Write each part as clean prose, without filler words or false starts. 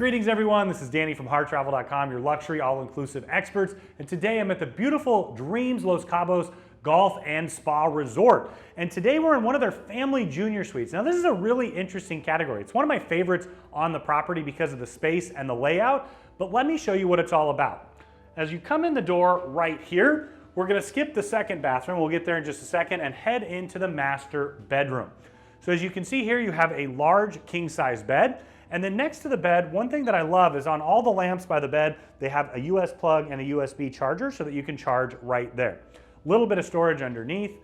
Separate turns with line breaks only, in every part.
Greetings everyone, this is Danny from harrtravel.com, your luxury all-inclusive experts, and today I'm at the beautiful Dreams Los Cabos Golf and Spa Resort. And today we're in one of their family junior suites. Now this is a really interesting category. It's one of my favorites on the property because of the space and the layout, but let me show you what it's all about. As you come in the door right here, we're gonna skip the second bathroom, we'll get there in just a second, and head into the master bedroom. So as you can see here, you have a large king-size bed. And then next to the bed, one thing that I love is on all the lamps by the bed, they have a US plug and a USB charger so that you can charge right there. A little bit of storage underneath.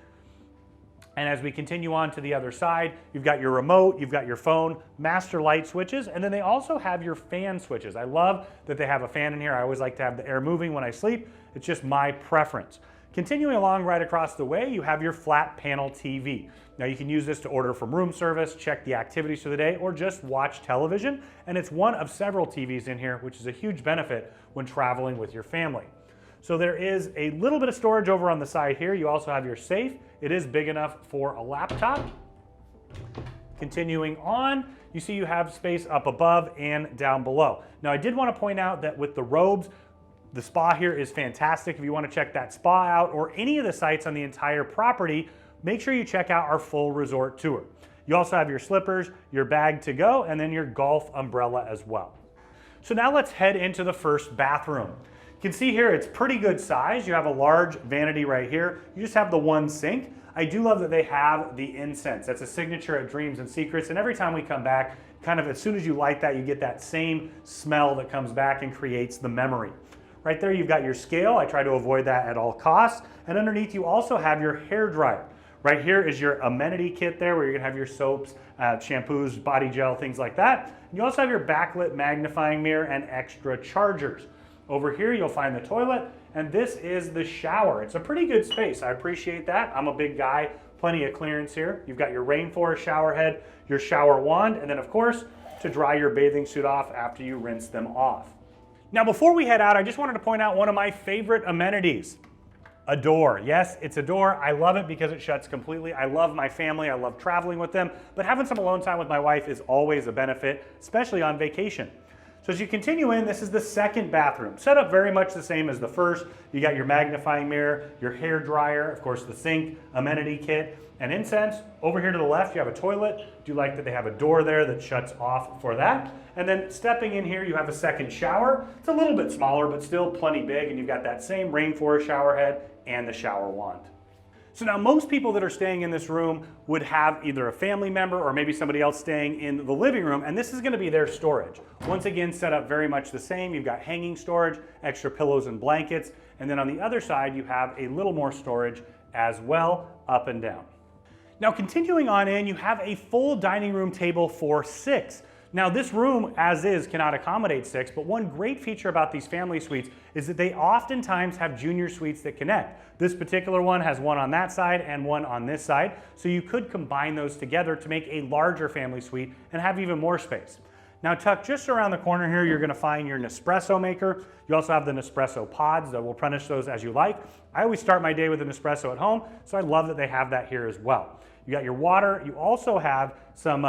And as we continue on to the other side, you've got your remote, you've got your phone, master light switches, and then they also have your fan switches. I love that they have a fan in here. I always like to have the air moving when I sleep. It's just my preference. Continuing along right across the way, you have your flat panel TV. Now you can use this to order from room service, check the activities for the day, or just watch television. And it's one of several TVs in here, which is a huge benefit when traveling with your family. So there is a little bit of storage over on the side here. You also have your safe. It is big enough for a laptop. Continuing on, you see you have space up above and down below. Now I did want to point out that with the robes, the spa here is fantastic. If you want to check that spa out or any of the sites on the entire property, make sure you check out our full resort tour. You also have your slippers, your bag to go, and then your golf umbrella as well. So now let's head into the first bathroom. You can see here it's pretty good size. You have a large vanity right here. You just have the one sink. I do love that they have the incense. That's a signature at Dreams and Secrets, and every time we come back, kind of as soon as you light that, you get that same smell that comes back and creates the memory. Right there, you've got your scale. I try to avoid that at all costs. And underneath, you also have your hair dryer. Right here is your amenity kit there where you're gonna have your soaps, shampoos, body gel, things like that. And you also have your backlit magnifying mirror and extra chargers. Over here, you'll find the toilet, and this is the shower. It's a pretty good space. I appreciate that. I'm a big guy, plenty of clearance here. You've got your rainforest shower head, your shower wand, and then of course, to dry your bathing suit off after you rinse them off. Now, before we head out, I just wanted to point out one of my favorite amenities, a door. Yes, it's a door. I love it because it shuts completely. I love my family. I love traveling with them, but having some alone time with my wife is always a benefit, especially on vacation. So as you continue in, this is the second bathroom. Set up very much the same as the first. You got your magnifying mirror, your hair dryer, of course the sink, amenity kit, and incense. Over here to the left, you have a toilet. Do like that they have a door there that shuts off for that. And then stepping in here, you have a second shower. It's a little bit smaller, but still plenty big, and you've got that same rainforest shower head and the shower wand. So now most people that are staying in this room would have either a family member or maybe somebody else staying in the living room, and this is gonna be their storage. Once again, set up very much the same. You've got hanging storage, extra pillows and blankets, and then on the other side, you have a little more storage as well, up and down. Now continuing on in, you have a full dining room table for 6. Now this room, as is, cannot accommodate 6, but one great feature about these family suites is that they oftentimes have junior suites that connect. This particular one has one on that side and one on this side, so you could combine those together to make a larger family suite and have even more space. Now tucked just around the corner here, you're gonna find your Nespresso maker. You also have the Nespresso pods that will replenish those as you like. I always start my day with an espresso at home, so I love that they have that here as well. You got your water. You also have some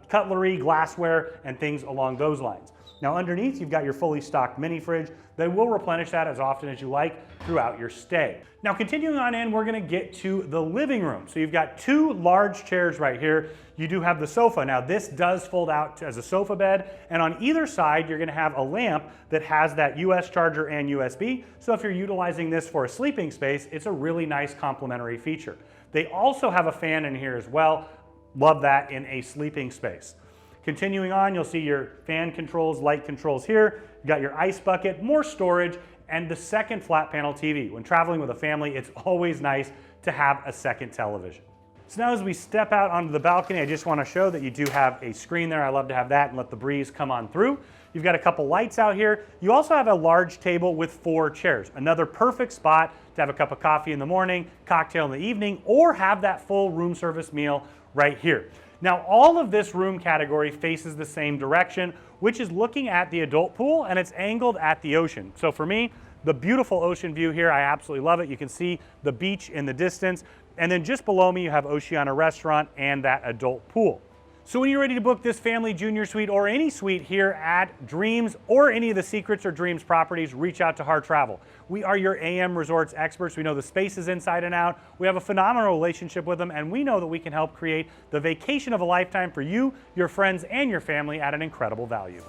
cutlery, glassware, and things along those lines. Now underneath, you've got your fully stocked mini fridge. They will replenish that as often as you like throughout your stay. Now continuing on in, we're gonna get to the living room. So you've got 2 large chairs right here. You do have the sofa. Now this does fold out as a sofa bed, and on either side, you're gonna have a lamp that has that US charger and USB. So if you're utilizing this for a sleeping space, it's a really nice complementary feature. They also have a fan in here as well. Love that in a sleeping space. Continuing on, you'll see your fan controls, light controls here. You got your ice bucket, more storage, and the second flat panel TV. When traveling with a family, it's always nice to have a second television. So now as we step out onto the balcony, I just want to show that you do have a screen there. I love to have that and let the breeze come on through. You've got a couple lights out here. You also have a large table with 4 chairs. Another perfect spot to have a cup of coffee in the morning, cocktail in the evening, or have that full room service meal right here. Now all of this room category faces the same direction, which is looking at the adult pool, and it's angled at the ocean. So for me, the beautiful ocean view here, I absolutely love it. You can see the beach in the distance. And then just below me, you have Oceana Restaurant and that adult pool. So when you're ready to book this family junior suite or any suite here at Dreams or any of the Secrets or Dreams properties, reach out to Harr Travel. We are your AM resorts experts. We know the spaces inside and out. We have a phenomenal relationship with them, and we know that we can help create the vacation of a lifetime for you, your friends, and your family at an incredible value.